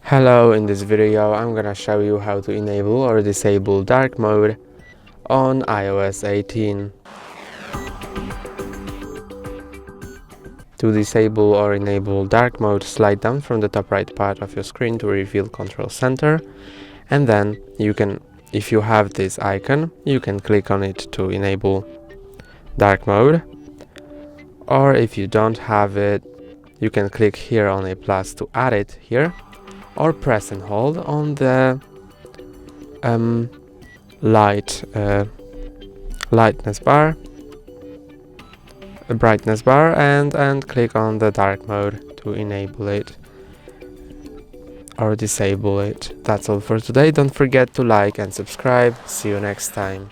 Hello, in this video I'm gonna show you how to enable or disable dark mode on iOS 18. To disable or enable dark mode, slide down from the top right part of your screen to reveal Control Center, and then if you have this icon, you can click on it to enable dark mode, or if you don't have it, you can click here on a plus to add it here, or press and hold on the brightness bar and click on the dark mode to enable it or disable it. That's all for today. Don't forget to like and subscribe. See you next time.